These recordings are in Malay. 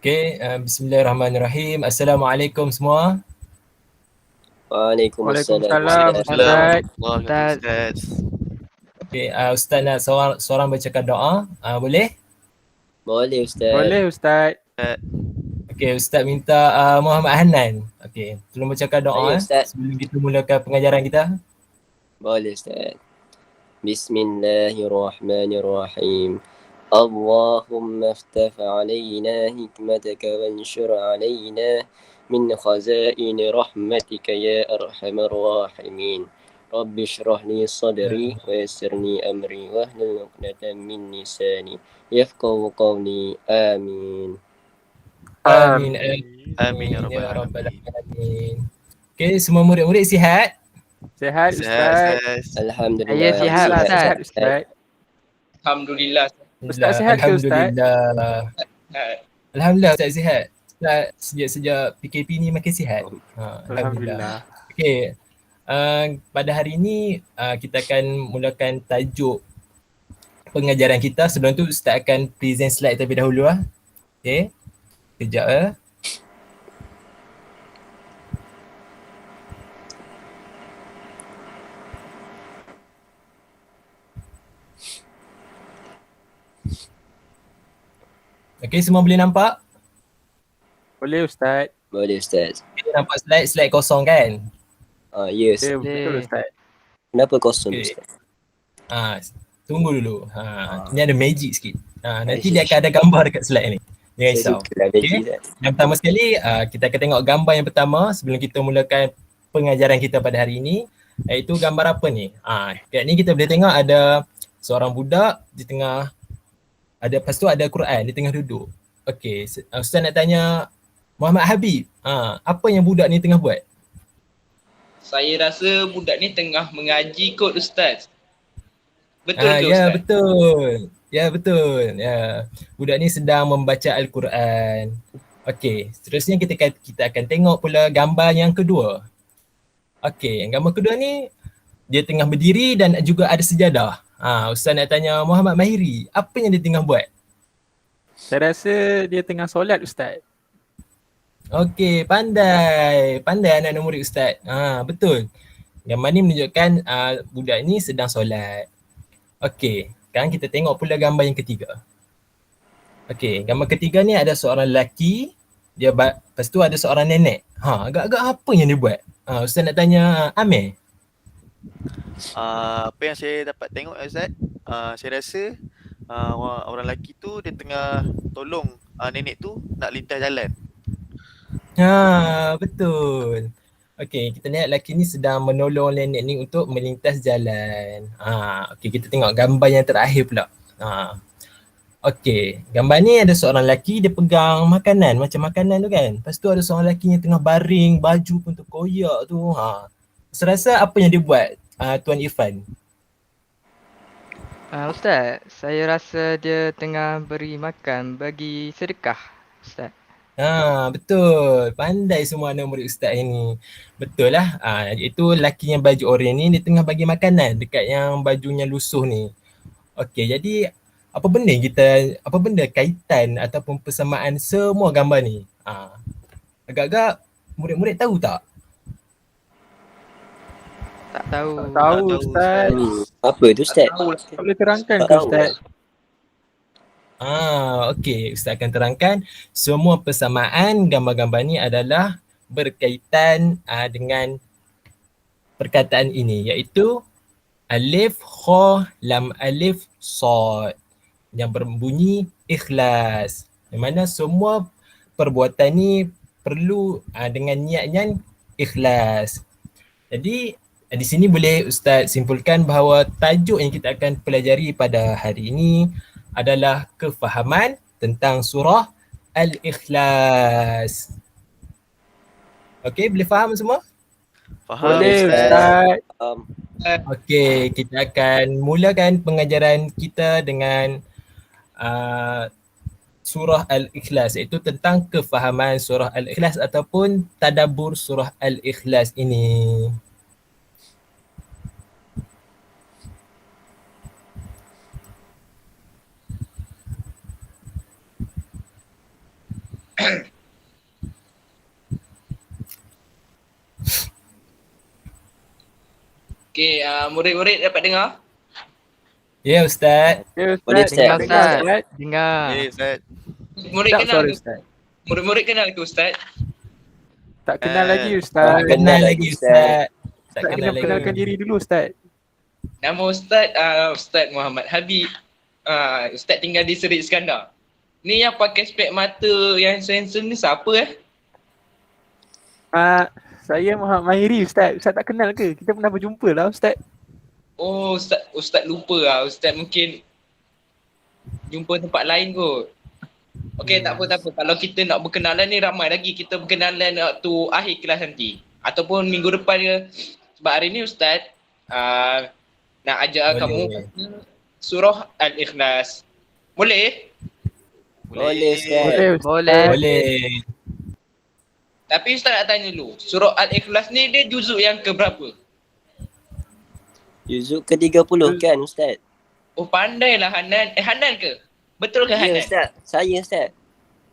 Okay, bismillahirrahmanirrahim. Assalamualaikum semua. Waalaikumsalam Waalaikumsalam Ustaz. Ustaz. Ustaz. Ustaz. Okay, Ustaz nak seorang bacakan doa. Boleh? Boleh Ustaz. Boleh Ustaz. Okay, Ustaz minta Muhammad Hanan. Okay, tolong bacakan doa Baik, Ustaz. sebelum kita mulakan pengajaran kita. Boleh Ustaz. Bismillahirrahmanirrahim. Allahumma aftah alaina hikmataka wanshur alaina min khazain rahmatika ya arhamar rahimin. Rabbi shrah li sadri wa yassirni amri wahlul 'uqdatam min lisani yafqahu qawli. Amin. Amin. Amin ya rabbal alamin. Okay, semua murid-murid sihat? Sihat Ustaz. Alhamdulillah. Saya sihat lah sihat Ustaz. Alhamdulillah. Ustaz sihat ke Ustaz? Alhamdulillah Ustaz sihat. Ustaz sejak PKP ni makin sihat. Alhamdulillah. Okay, pada hari ini kita akan mulakan tajuk pengajaran kita. Sebelum tu Ustaz akan present slide terlebih dahulu lah. Okay, kejap lah. Okay, semua boleh nampak? Boleh Ustaz. Boleh Ustaz. Okay, nampak slide kosong kan? Yes. Betul Ustaz. Kenapa kosong Okay. Ustaz? Tunggu dulu. Ni ada magic sikit. Nanti dia akan ada gambar dekat slide ni. Jangan risau. Okay. Yang pertama sekali, kita akan tengok gambar yang pertama sebelum kita mulakan pengajaran kita pada hari ini. Iaitu gambar apa ni? Kat ni kita boleh tengok ada seorang budak di tengah, lepas tu ada Quran di tengah duduk. Okay, Ustaz nak tanya Muhammad Habib, apa yang budak ni tengah buat? Saya rasa budak ni tengah mengaji kot Ustaz. Betul ke Ya, Ustaz? betul. Ya, betul. Ya. Budak ni sedang membaca Al-Quran. Okey, seterusnya kita akan tengok pula gambar yang kedua. Okey, yang gambar kedua ni dia tengah berdiri dan juga ada sejadah. Ustaz nak tanya Muhammad Mahiri, apa yang dia tengah buat? Saya rasa dia tengah solat Ustaz. Okey, pandai anak-anak murid Ustaz. Betul. Gambar ni menunjukkan budak ni sedang solat. Okey, sekarang kita tengok pula gambar yang ketiga. Okey, gambar ketiga ni ada seorang lelaki, lepas tu ada seorang nenek. Agak-agak apa yang dia buat? Ustaz nak tanya Amir. Apa yang saya dapat tengok Ustaz, saya rasa orang lelaki tu dia tengah tolong nenek tu nak lintas jalan. Betul. Okey, kita lihat lelaki ni sedang menolong nenek ni untuk melintas jalan. Okey, kita tengok gambar yang terakhir pula. Okey, gambar ni ada seorang lelaki, dia pegang makanan, macam makanan tu kan. Lepas tu ada seorang lelaki yang tengah baring, baju pun terkoyak tu. Saya rasa apa yang dia buat, Tuan Irfan? Ustaz, saya rasa dia tengah beri makan bagi sedekah Ustaz. Betul. Pandai semua anak murid Ustaz ini. Betul lah. Iaitu lelaki yang baju oranye ni dia tengah bagi makanan dekat yang bajunya lusuh ni. Okey, jadi apa benda kaitan ataupun persamaan semua gambar ni? Agak-agak murid-murid tahu tak? Tak tahu. Tak tahu Ustaz. Apa tu Ustaz? Tak boleh terangkan Tak ke tahu. Ustaz? Okey, Ustaz akan terangkan semua persamaan gambar-gambar ni adalah berkaitan dengan perkataan ini, iaitu alif, kha, lam alif, sad yang berbunyi ikhlas. Yang mana semua perbuatan ni perlu dengan niat yang ikhlas. Jadi di sini boleh Ustaz simpulkan bahawa tajuk yang kita akan pelajari pada hari ini adalah kefahaman tentang surah Al-Ikhlas. Okey, boleh faham semua? Faham Boleh Ustaz. Ustaz. Okey, kita akan mulakan pengajaran kita dengan surah Al-Ikhlas, iaitu tentang kefahaman surah Al-Ikhlas ataupun tadabbur surah Al-Ikhlas ini. Okey, murid-murid dapat dengar? Ya Ustaz. Ya Boleh, Ustaz. Dengar Ustaz. Ustaz. Dengar. Okay, Ustaz. Murid Tak, kenal sorry ke? Ustaz. Murid-murid kenal ke Ustaz? Tak kenal lagi Tak Ustaz. kenal Kenal lagi, lagi Ustaz. Ustaz. Tak Tak kenal kena lagi. kenalkan diri dulu Ustaz. Nama Ustaz, Ustaz Muhammad Habib. Ustaz tinggal di Serit Iskandar. Ni yang pakai spek mata yang handsome ni siapa Saya Muhammad Mahiri Ustaz. Ustaz tak kenal ke? Kita pernah berjumpa lah Ustaz. Oh, Ustaz lupa lah. Ustaz mungkin jumpa tempat lain kot. Okey, tak apa. Kalau kita nak berkenalan ni ramai lagi. Kita berkenalan waktu akhir kelas nanti. Ataupun minggu depan ke. Sebab hari ni Ustaz nak ajak kamu surah Al-Ikhlas. Boleh? Boleh, Ustaz. Boleh Ustaz. Boleh. Boleh. Tapi Ustaz nak tanya dulu. Surah Al-Ikhlas ni dia juzuk yang ke berapa? Juzuk ke-30 kan, Ustaz? Oh, pandailah Hanan. Hanan ke? Betul ke Ya, Hanan? Ustaz. Saya, Ustaz.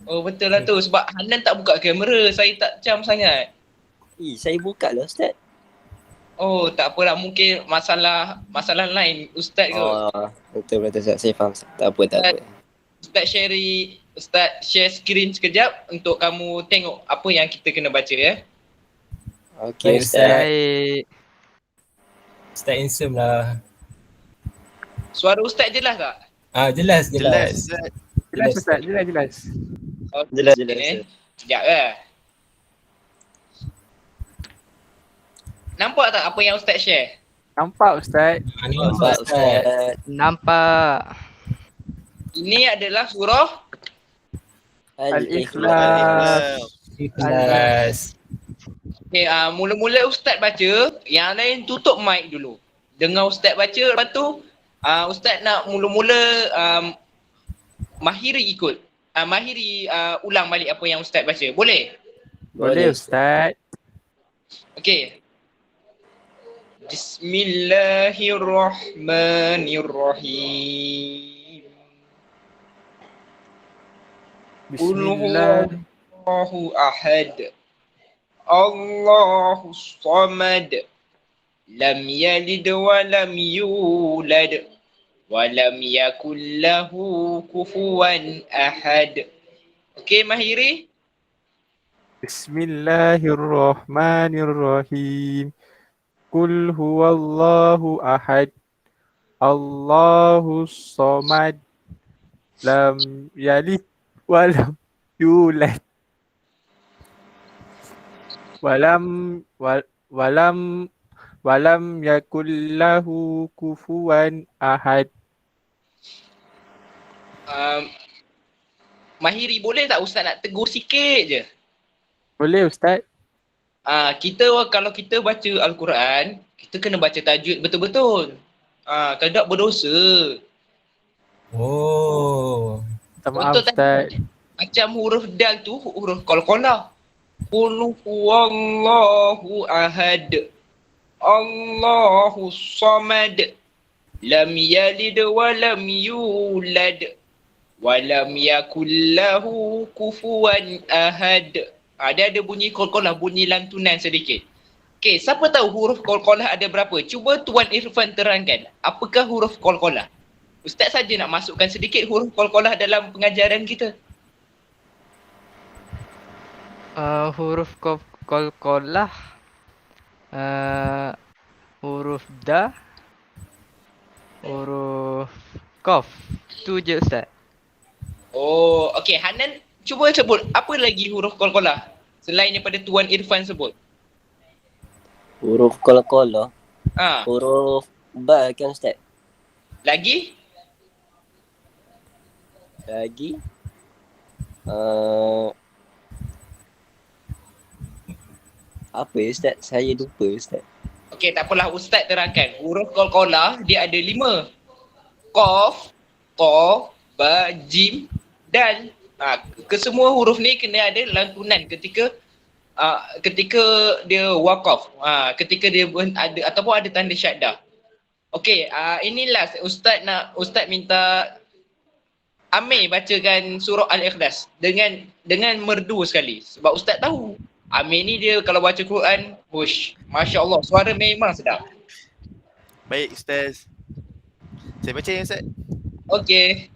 Oh, betul lah tu. Sebab Hanan tak buka kamera. Saya tak cam sangat. Saya buka lah, Ustaz. Oh, tak apalah. Mungkin masalah lain Ustaz kot. Betul, Ustaz. Saya faham. Tak apa. Ustaz share screen sekejap untuk kamu tengok apa yang kita kena baca ya. Okey, Baik, Ustaz. Baik. Ustaz handsome lah. Suara Ustaz jelas tak? Jelas. Jelas, Ustaz. Jelas Ustaz. Jelas. Okay. Jelas, Ustaz. Sekejap lah. Nampak tak apa yang Ustaz share? Nampak Ustaz. Nampak, Ustaz. Nampak. Ini adalah surah Al-Ikhlas. Ikhlas. Okay, mula-mula Ustaz baca, yang lain tutup mic dulu. Dengar Ustaz baca, lepas tu Ustaz nak mula-mula Mahiri ikut. Mahiri ulang balik apa yang Ustaz baca. Boleh? Boleh Ustaz. Okey. Bismillahirrahmanirrahim. Qul Bismillah. huwallahu ahad. Allahus samad. Lam yalid wa lam yulad. Wa lam yakul lahu kufuwan ahad. Okey Mahiri? Bismillahirrahmanirrahim. Qul huwallahu ahad. Allahus samad. Lam yalid wa lam yulad. Walam yakul lahu kufuwan ahad. Mahiri boleh tak Ustaz nak tegur sikit je? Boleh Ustaz? Kalau kita baca Al-Quran, kita kena baca tajwid betul-betul. Kalau tak berdosa. Oh. Minta maaf Contoh Ustaz. Macam huruf dal tu huruf qalqalah. Qul huwallahu ahad. Allahus samad. Lam yalid wa lam yulad. Wa lam yakul lahu kufuwan ahad. Dia ada bunyi qalqalah, bunyi lantunan sedikit. Okey, siapa tahu huruf qalqalah ada berapa? Cuba Tuan Irfan terangkan. Apakah huruf qalqalah? Ustaz saja nak masukkan sedikit huruf qalqalah dalam pengajaran kita. Huruf qalqalah. Huruf da. Huruf qaf. Tu je Ustaz. Oh, okey. Hanan cuba sebut apa lagi huruf qalqalah selain daripada Tuan Irfan sebut. Huruf qalqalah. Ha, Huruf ba kan, Ustaz? lagi? Lagi. Apa ya, Ustaz? Saya lupa, Ustaz. Okey, tak apalah Ustaz terangkan. Huruf qalqalah dia ada 5. Qaf, ta, ba, jim, dal. Kesemua huruf ni kena ada lantunan ketika dia waqaf. Ketika dia ada ataupun ada tanda syaddah. Okey, inilah Ustaz minta Amir bacakan surah Al-Ikhlas dengan merdu sekali. Sebab Ustaz tahu Amir ni dia kalau baca Quran, hush, Masya Allah, suara memang sedap. Baik Ustaz. Saya baca ya Ustaz. Okey.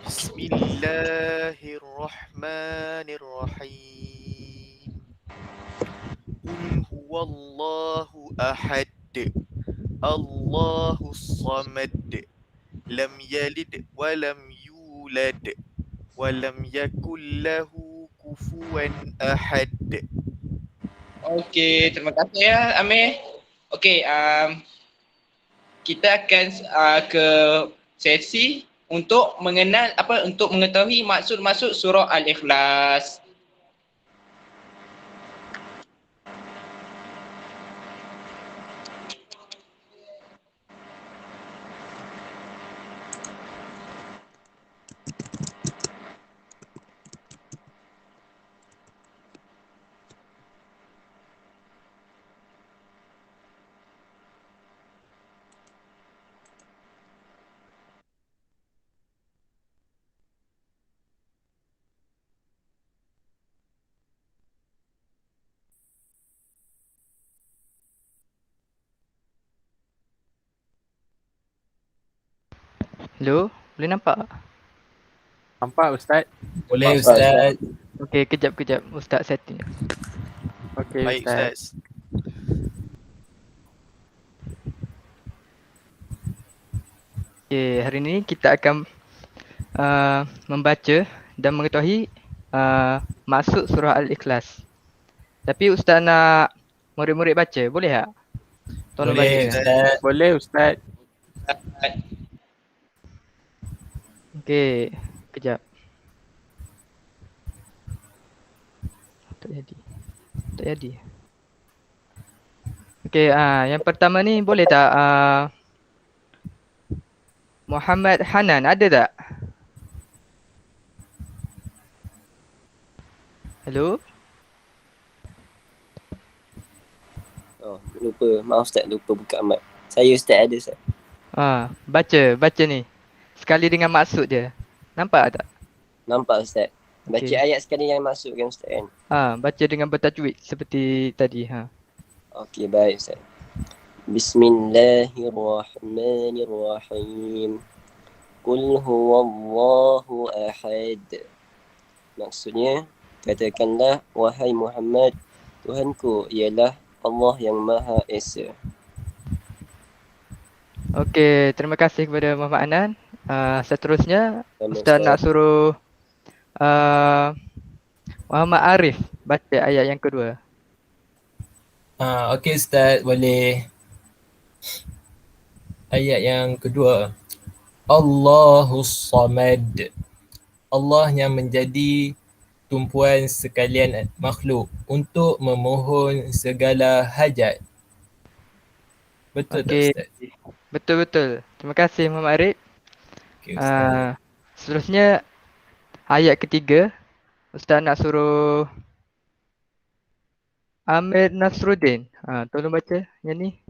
Bismillahirrahmanirrahim. Qul huwallahu ahad. Allahus samad. Lam yalid wa lam yulad wa lam yakul lahu kufuwan ahad. Okey, terima kasih ya Amir. Okey, kita akan ke sesi untuk untuk mengetahui maksud-maksud surah Al-Ikhlas. Hello, boleh nampak tak? Nampak Ustaz? Boleh Ustaz. Ustaz. Okey, kejap Ustaz setting. Okey Baik Ustaz. Ustaz. Okey, hari ni kita akan membaca dan mengetahui maksud surah Al-Ikhlas. Tapi Ustaz nak murid-murid baca, boleh tak? Tolong Boleh baca. Ustaz. Boleh Ustaz. Okey, kejap. Tak jadi. Okey, yang pertama ni boleh tak Muhammad Hanan ada tak? Hello? Oh, lupa. Maaf Ustaz, lupa buka mic. Saya Ustaz ada Ustaz. Baca ni. Sekali dengan maksud dia. Nampak tak? Nampak Ustaz. Baca Okey. ayat sekali yang masuk kan Ustaz kan? Baca dengan bertajwid seperti tadi. Okey, baik Ustaz. Bismillahirrahmanirrahim. Qul huwallahu ahad. Maksudnya, katakanlah wahai Muhammad, Tuhanku ialah Allah yang Maha Esa. Okey, terima kasih kepada Muhammad Anan. Seterusnya Sama Ustaz nak suruh Muhammad Arif baca ayat yang kedua. Okey Ustaz, boleh. Ayat yang kedua. Allahus Samad. Allah yang menjadi tumpuan sekalian makhluk untuk memohon segala hajat. Betul Okey. tak Ustaz? Betul. Terima kasih Muhammad Arif. Okey Ustaz. Seterusnya ayat ketiga. Ustaz nak suruh Amir Nasruddin. Tolong baca yang ni.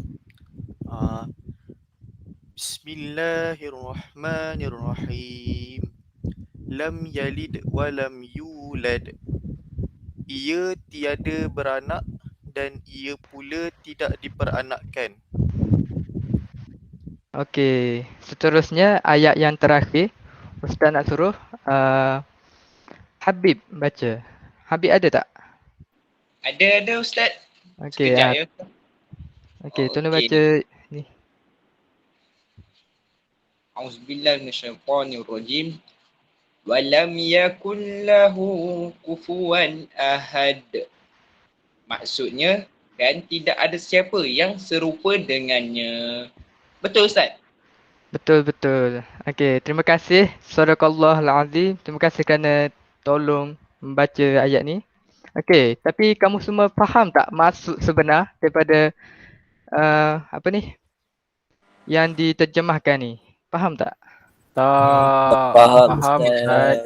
Bismillahirrahmanirrahim. Lam yalid wa lam yulad. Ia tiada beranak dan ia pula tidak diperanakkan. Okey, seterusnya ayat yang terakhir. Ustaz nak suruh Habib baca. Habib ada tak? Ada Ustaz. Okey, Sekejap ya. okey, tolong Okey. baca ni. Auzubillahi minasyaitonirrajim. Walam yakul lahu kufuwan ahad. Maksudnya, dan tidak ada siapa yang serupa dengannya. Betul Ustaz? Betul. Okey, terima kasih. Sadaqallahul azim. Terima kasih kerana tolong membaca ayat ni. Okey, tapi kamu semua faham tak maksud sebenar daripada apa ni? Yang diterjemahkan ni? Faham tak? Tak Faham, faham Ustaz.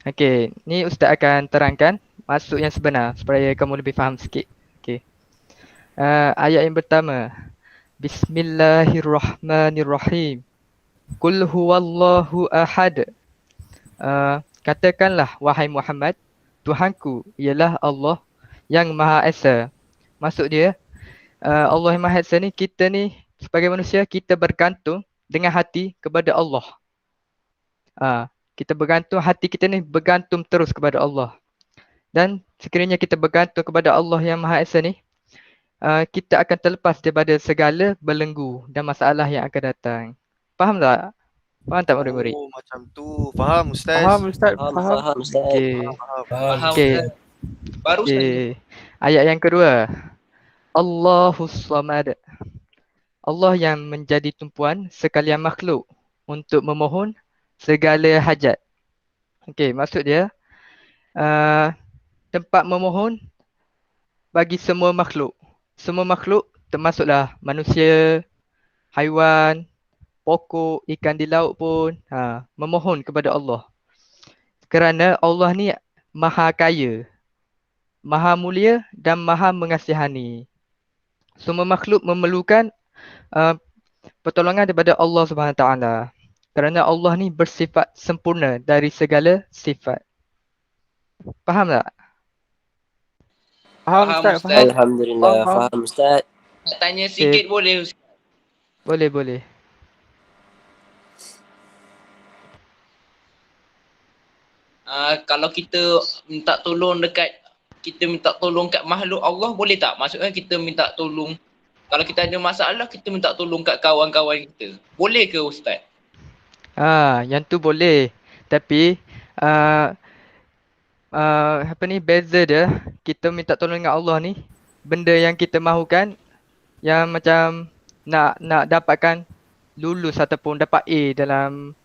Okey, ni Ustaz akan terangkan maksud yang sebenar supaya kamu lebih faham sikit. Okey. Ayat yang pertama. Bismillahirrahmanirrahim. Qul huwallahu ahad. Katakanlah wahai Muhammad, Tuhanku ialah Allah yang Maha Esa. Maksud dia, Allah yang Maha Esa ni, kita ni sebagai manusia, kita bergantung dengan hati kepada Allah. Kita bergantung, hati kita ni bergantung terus kepada Allah. Dan sekiranya kita bergantung kepada Allah yang Maha Esa ni, kita akan terlepas daripada segala belenggu dan masalah yang akan datang. Faham tak? Faham tak murid-murid? Oh, macam tu. Faham Ustaz? Faham Ustaz, Faham, faham. faham Ustaz. Okey. Faham. Okey. Baru sekali. Okey. Ayat yang kedua. Allahus Samad. Allah yang menjadi tumpuan sekalian makhluk untuk memohon segala hajat. Okey, maksud dia tempat memohon bagi semua makhluk. Semua makhluk termasuklah manusia, haiwan, pokok, ikan di laut pun memohon kepada Allah. Kerana Allah ni maha kaya, maha mulia dan maha mengasihani. Semua makhluk memerlukan pertolongan daripada Allah Subhanahu Wa Taala. Kerana Allah ni bersifat sempurna dari segala sifat. Faham tak? Faham Faham, Ustaz, Ustaz. faham. Alhamdulillah, Faham. faham Ustaz. Nak tanya sikit boleh Ustaz? Boleh. Kalau kita minta tolong kat makhluk Allah boleh tak? Maksudnya kita minta tolong, kalau kita ada masalah kita minta tolong kat kawan-kawan kita. Boleh ke Ustaz? Yang tu boleh. Tapi beza dia, kita minta tolong dengan Allah ni, benda yang kita mahukan yang macam nak dapatkan lulus ataupun dapat A dalam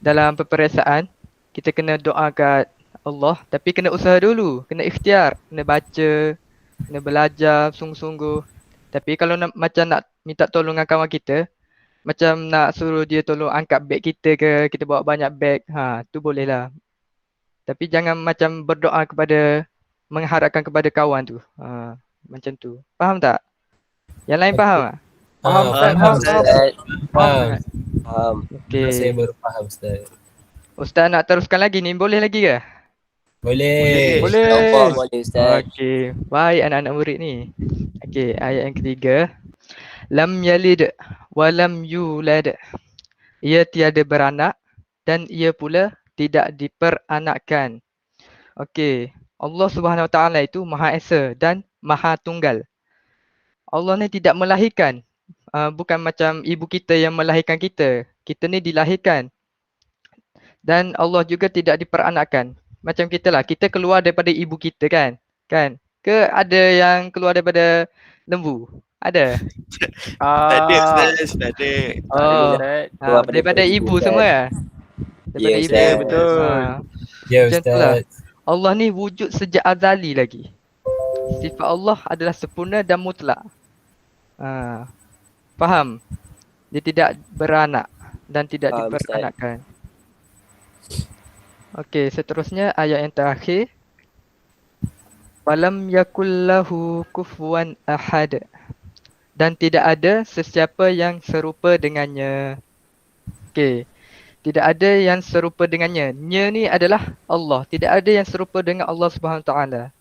dalam peperiksaan, kita kena doa kat Allah, tapi kena usaha dulu, kena ikhtiar, kena baca, kena belajar sungguh-sungguh. Tapi kalau nak minta tolong dengan kawan kita, macam nak suruh dia tolong angkat beg kita ke, kita bawa banyak beg, tu boleh lah. Tapi jangan macam berdoa mengharapkan kepada kawan tu. Macam tu. Faham tak? Yang lain faham tak? Faham Ustaz, Faham, faham. Ustaz. Faham. Faham. Saya Okey. baru faham Ustaz. Ustaz nak teruskan lagi ni, boleh lagi ke? Boleh. Boleh. Nampak boleh Ustaz. Okey. Baik anak-anak murid ni. Okey, ayat yang ketiga. Lam yalid wa lam yulad. Ia tiada beranak dan ia pula tidak diperanakkan. Okey. Allah Subhanahu Wa Taala itu Maha Esa dan Maha Tunggal. Allah ni tidak melahirkan. Bukan macam ibu kita yang melahirkan kita. Kita ni dilahirkan. Dan Allah juga tidak diperanakkan. Macam kita lah, kita keluar daripada ibu kita kan? Ke ada yang keluar daripada lembu? Ada? Tak ada Ustaz, tak ada. Oh, Ustaz. Keluar daripada daripada ibu ibu, semua ya? Daripada Ya, ibu. Ustaz. Betul. Ya Macam tu lah. Ustaz. Allah ni wujud sejak azali lagi. Sifat Allah adalah sempurna dan mutlak. Faham? Dia tidak beranak dan tidak Faham, Ustaz. diperanakkan. Okey, seterusnya ayat yang terakhir. Walam yakullahu kufuwan ahad. Dan tidak ada sesiapa yang serupa dengannya. Okey. Tidak ada yang serupa dengannya. Nya ni adalah Allah. Tidak ada yang serupa dengan Allah Subhanahu Taala.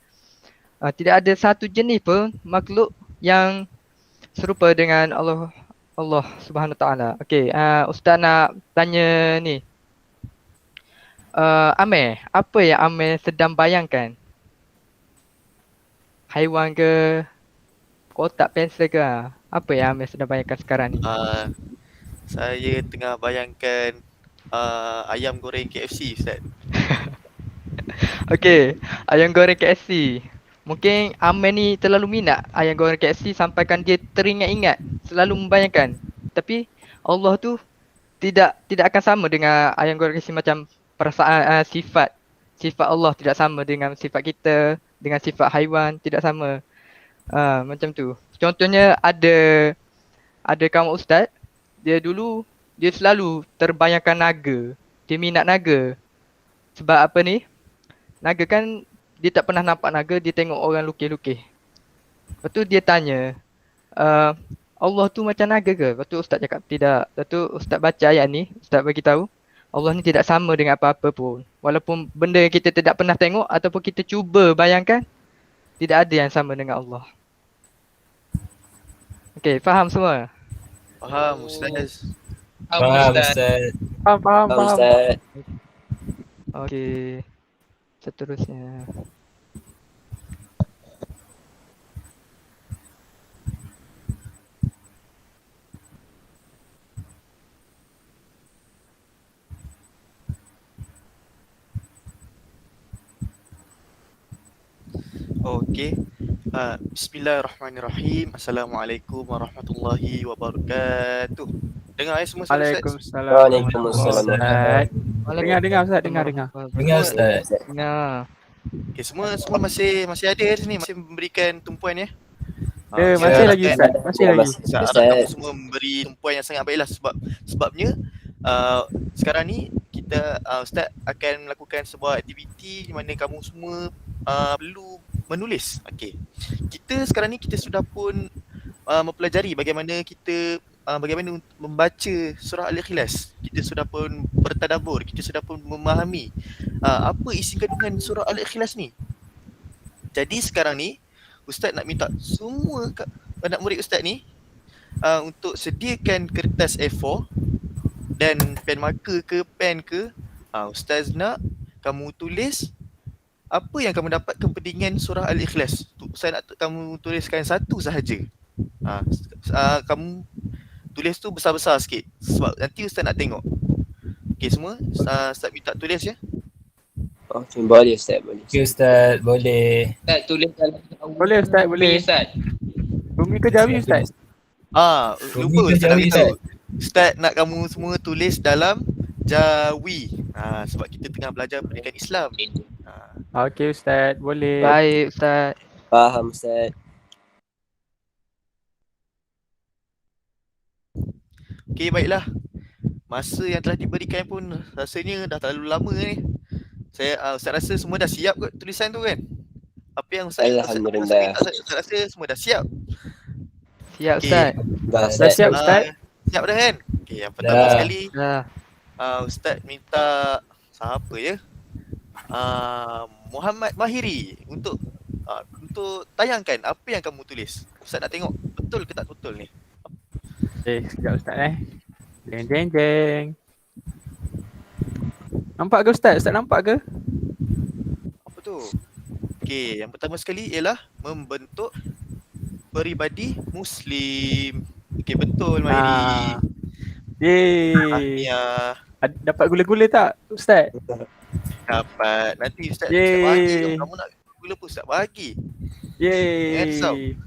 Tidak ada satu jenis pun makhluk yang serupa dengan Allah Subhanahu Taala. Okey, Ustaz nak tanya ni. Amir, apa yang Amir sedang bayangkan? Haiwan ke? Kotak pensel ke? Apa yang Amir sedang bayangkan sekarang ni? Saya tengah bayangkan ayam goreng KFC Ustaz. Okey, ayam goreng KFC. Mungkin Amir ni terlalu minat ayam goreng KFC sampaikan dia teringat-ingat, selalu membayangkan. Tapi Allah tu tidak akan sama dengan ayam goreng KFC, macam perasaan sifat Allah tidak sama dengan sifat kita, dengan sifat haiwan tidak sama. Macam tu. Contohnya ada kawan ustaz, dia selalu terbayangkan naga. Dia minat naga. Sebab apa ni? Naga kan dia tak pernah nampak naga, dia tengok orang lukis-lukis. Lepas tu dia tanya, Allah tu macam naga ke? Lepas tu Ustaz cakap tidak. Lepas tu Ustaz baca ayat ni, Ustaz bagi tahu Allah ni tidak sama dengan apa-apa pun. Walaupun benda yang kita tidak pernah tengok ataupun kita cuba bayangkan, tidak ada yang sama dengan Allah. Okey, faham semua? Faham Ustaz. Faham Ustaz. Ustaz. Faham, faham, Faham faham. Ustaz. Okey. Seterusnya. Okey. Bismillahirrahmanirrahim. Assalamualaikum warahmatullahi wabarakatuh. Dengar semua Ustaz? Waalaikumsalam. Waalaikumsalam. Ustaz. Dengar Ustaz, dengar. Dengar Ustaz. Dengar. Okey, semua masih ada di sini, masih memberikan tumpuan ya. Ya, Saya masih lagi harapkan- Ustaz, masih lagi. Saya harap kamu semua memberi tumpuan yang sangat baiklah sebabnya sekarang ni kita Ustaz akan melakukan sebuah aktiviti di mana kamu semua perlu menulis. Okey. Kita sekarang ni kita sudah pun mempelajari bagaimana kita bagaimana membaca surah Al-Ikhlas. Kita sudah pun bertadabbur, kita sudah pun memahami apa isi kandungan surah Al-Ikhlas ni. Jadi sekarang ni Ustaz nak minta semua anak murid Ustaz ni untuk sediakan kertas A4 dan pen marker ke pen ke. Ustaz nak kamu tulis apa yang kamu dapat kepentingan surah Al-Ikhlas. Saya nak kamu tuliskan satu sahaja. Kamu tulis tu besar-besar sikit sebab nanti Ustaz nak tengok. Okey semua, Ustaz minta tulis ya. Okey, boleh Ustaz, boleh. Okey Ustaz, boleh. Ustaz tulis dalam Boleh Ustaz, boleh. Ustaz. Bumi ke Jawi Ustaz? Lupa Bumi ke Ustaz nak Jawi, beritahu. Ustaz nak kamu semua tulis dalam Jawi. Sebab kita tengah belajar pendidikan Islam. Okey Ustaz, boleh. Baik Ustaz. Faham Ustaz. Okey baiklah. Masa yang telah diberikan pun rasanya dah terlalu lama ni. Ustaz rasa semua dah siap kot tulisan tu kan? Apa yang Ustaz Alhamdulillah. Ustaz rasa semua dah siap. Siap Okey. Ustaz. Dah Dah Ustaz. siap Ustaz? Siap dah kan? Okey, yang pertama Dah. sekali Dah. Ustaz minta siapa ya? Muhammad Mahiri untuk tayangkan apa yang kamu tulis. Ustaz nak tengok betul ke tak betul ni. Sekejap Ustaz Jeng. Nampak ke Ustaz? Ustaz nampak ke? Apa tu? Okey, yang pertama sekali ialah membentuk peribadi Muslim. Okey, betul Mahiri. Yeay. Ya, Dapat gula-gula tak Ustaz? dapat. Nanti Ustaz Yeay. bagi. Kalau kamu nak gula pun Ustaz bagi. Handsome. Yeay.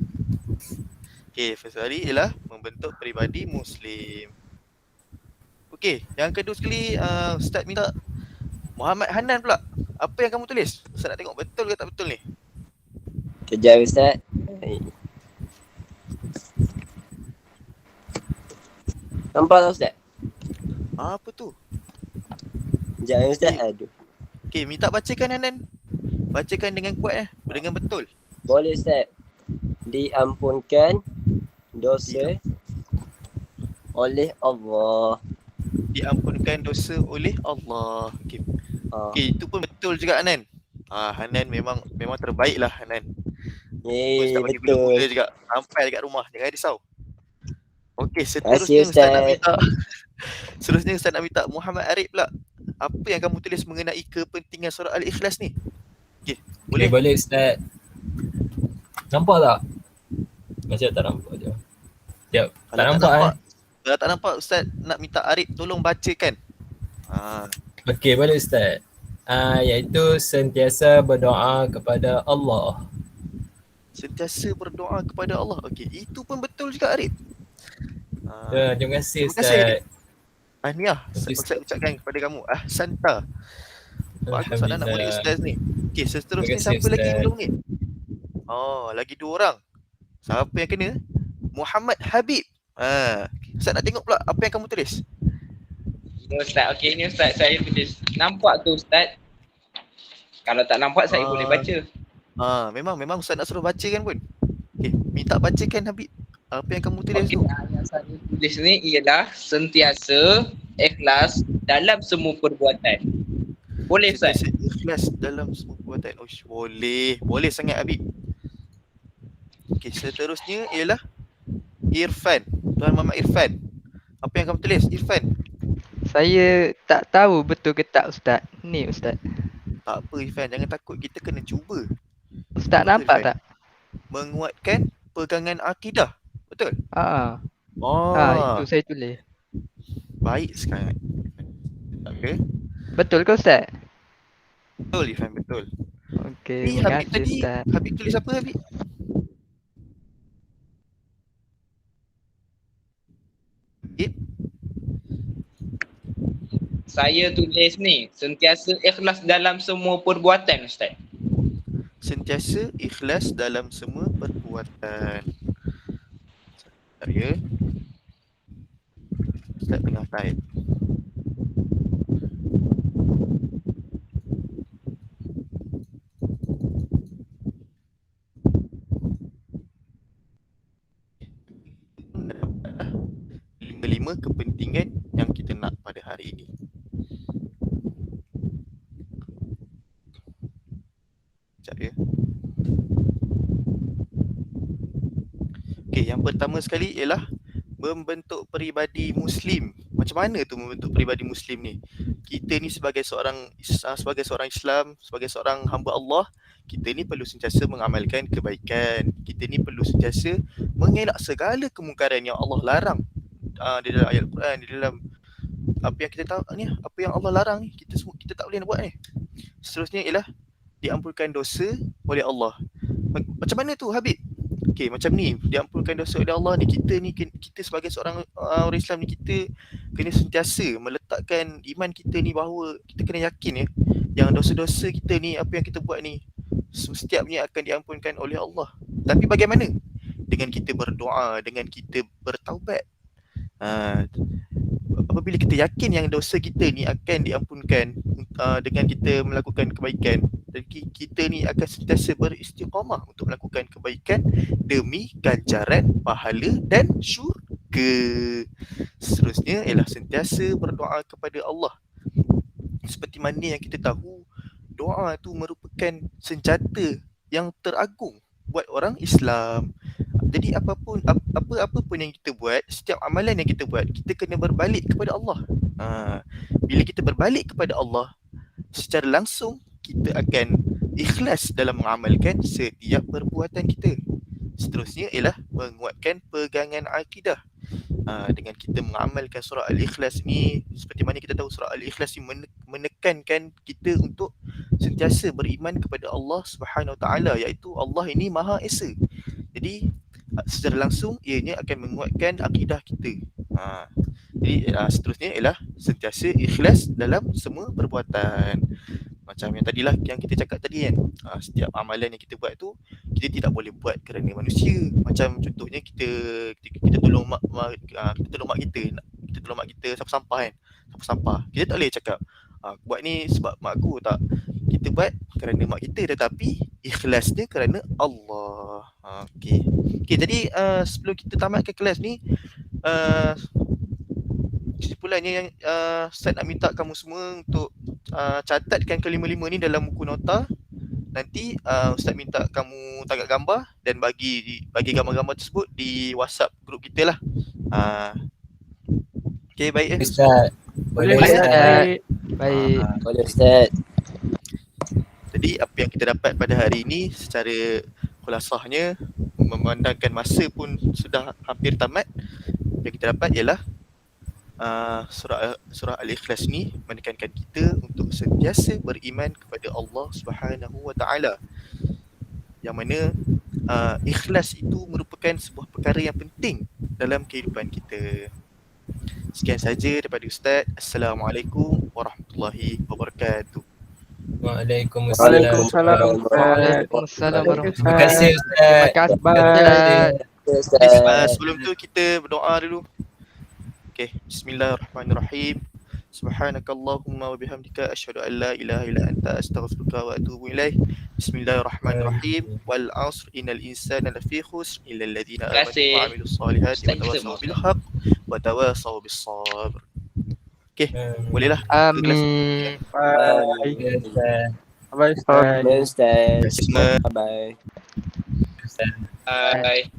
Okey, first kali ialah membentuk peribadi Muslim. Okey, yang kedua sekali Ustaz minta Muhammad Hanan pula. Apa yang kamu tulis? Ustaz nak tengok betul ke tak betul ni. Kejap Ustaz. Nampak tak Ustaz? Apa tu? Kejap Ustaz. Aduh. Okey, minta bacakan Hanan. Bacakan dengan kuat dengan betul. Boleh Ustaz. Diampunkan dosa oleh Allah. Diampunkan dosa oleh Allah. Okey. Okey, itu pun betul juga Hanan. Hanan memang terbaik lah Hanan. Yeay, Ustaz bagi betul. gula-gula juga sampai dekat rumah. Jangan risau. Okey, Terima kasih, seterusnya Ustaz nak Ustaz. minta Ustaz nak minta Muhammad Arif pula. Apa yang kamu tulis mengenai kepentingan surah Al-Ikhlas ni? Okey, boleh? Boleh Ustaz. Nampak tak? Macam tak nampak je. Sekejap, tak nampak Kalau tak nampak Ustaz nak minta Arif tolong bacakan. Okey, boleh Ustaz. Iaitu sentiasa berdoa kepada Allah. Sentiasa berdoa kepada Allah. Okey, itu pun betul juga Arif. Terima kasih Terima kasih, Ustaz. Tahniah Okey, Ustaz ucapkan kepada kamu. Santa. Bagus anak murid Ustaz ni. Okey, seterusnya Terima kasih, siapa lagi Ustaz. belum ni? Lagi 2 orang. Siapa yang kena? Muhammad Habib. Ustaz nak tengok pula apa yang kamu tulis. Ini Ustaz, okey ni Ustaz saya tulis. Nampak tu Ustaz? Kalau tak nampak saya boleh baca. Memang Ustaz nak suruh bacakan pun. Okey, minta bacakan Habib. Apa yang kamu tulis tu? Yang saya tulis ni ialah sentiasa ikhlas dalam semua perbuatan. Boleh Ustaz? Sentiasa ikhlas dalam semua perbuatan. Oh, boleh. Boleh sangat Habib. Okey, seterusnya ialah Irfan. Tuan Muhammad Irfan. Apa yang kamu tulis? Irfan. Saya tak tahu betul ke tak Ustaz. Ni Ustaz. Tak apa Irfan, jangan takut. Kita kena cuba. Ustaz Betul, nampak Irfan? tak? Menguatkan pegangan akidah. Betul? Ha. Oh, Ha, itu saya tulis. baik sangat. Okay. Betul ke Ustaz? Betul Irfan, betul. Okey, Ni terima Habib kasih tadi, Ustaz. Habib tulis apa Habib? Habib? Saya tulis ni, sentiasa ikhlas dalam semua perbuatan Ustaz. Sentiasa ikhlas dalam semua perbuatan. Ya. Ustaz tengah type. Lima kepentingan yang kita nak pada hari ini. Sekejap ya. Okey, yang pertama sekali ialah membentuk peribadi Muslim. Macam mana tu membentuk peribadi Muslim ni? Kita ni sebagai seorang Islam, sebagai seorang hamba Allah, kita ni perlu sentiasa mengamalkan kebaikan. Kita ni perlu sentiasa mengelak segala kemungkaran yang Allah larang. Di dalam ayat Al-Quran, di dalam apa yang kita tahu ni, apa yang Allah larang ni, kita tak boleh nak buat ni. Seterusnya ialah diampunkan dosa oleh Allah. Macam mana tu Habib? Okey, macam ni, diampunkan dosa oleh Allah ni, kita sebagai seorang orang Islam ni, kita kena sentiasa meletakkan iman kita ni bahawa kita kena yakin ya, yang dosa-dosa kita ni, apa yang kita buat ni, setiapnya akan diampunkan oleh Allah. Tapi bagaimana? Dengan kita berdoa, dengan kita bertaubat. Apabila kita yakin yang dosa kita ni akan diampunkan dengan kita melakukan kebaikan, dan kita ni akan sentiasa beristiqamah untuk melakukan kebaikan demi ganjaran, pahala dan syurga. Seterusnya ialah sentiasa berdoa kepada Allah. Seperti mana yang kita tahu, doa tu merupakan senjata yang teragung buat orang Islam. Jadi apa pun yang kita buat, setiap amalan yang kita buat, kita kena berbalik kepada Allah. Bila kita berbalik kepada Allah, secara langsung kita akan ikhlas dalam mengamalkan setiap perbuatan kita. Seterusnya ialah menguatkan pegangan akidah. Dengan kita mengamalkan surah Al-Ikhlas ni, seperti mana kita tahu surah Al-Ikhlas ni menekankan kita untuk sentiasa beriman kepada Allah Subhanahu Wa Taala, iaitu Allah ini Maha Esa. Jadi secara langsung ianya akan menguatkan akidah kita. Jadi seterusnya ialah sentiasa ikhlas dalam semua perbuatan. Macam yang tadilah yang kita cakap tadi kan, setiap amalan yang kita buat tu, kita tidak boleh buat kerana manusia. Macam contohnya kita tolong mak kita tolong mak kita sapu sampah kan, sapu sampah. Kita tak boleh cakap buat ni sebab mak aku, tak. Kita buat kerana mak kita, tetapi ikhlasnya kerana Allah. Okey, jadi sebelum kita tamatkan kelas ni, kesimpulannya yang Ustaz nak minta kamu semua untuk catatkan kelima-lima ni dalam buku nota. Nanti Ustaz minta kamu tangkap gambar dan bagi gambar-gambar tersebut di WhatsApp grup kita lah. Okey, baik Ustaz. Boleh Ustaz. Baik. Boleh Ustaz. Jadi apa yang kita dapat pada hari ini secara khulasahnya, memandangkan masa pun sudah hampir tamat, yang kita dapat ialah surah Al-Ikhlas ni menekankan kita untuk sentiasa beriman kepada Allah Subhanahu Wa Taala, yang mana ikhlas itu merupakan sebuah perkara yang penting dalam kehidupan kita. Sekian saja daripada Ustaz. Assalamualaikum warahmatullahi wabarakatuh. Waalaikumsalam. Waalaikumsalam warahmatullahi Terima kasih Ustaz. Terima kasih. Ustaz. Sebelum tu kita berdoa dulu. Okey, bismillahirrahmanirrahim. Subhanakallahumma wa bihamdika asyhadu an la ilaha illa anta astaghfiruka wa atubu ilaik. Bismillahirrahmanirrahim. Wal 'asr innal insana lafi khusr illa alladhina Terima amanu kasih. wa 'amilus solihati wa Ustaz kita tawassaw mau. bil haqq wa tawassaw bis sabr. Bolehlah. Amin. Bye. Ustaz. Bye Ustaz. Bye Ustaz. Terima kasih semua. Bye-bye. Ustaz. Bye.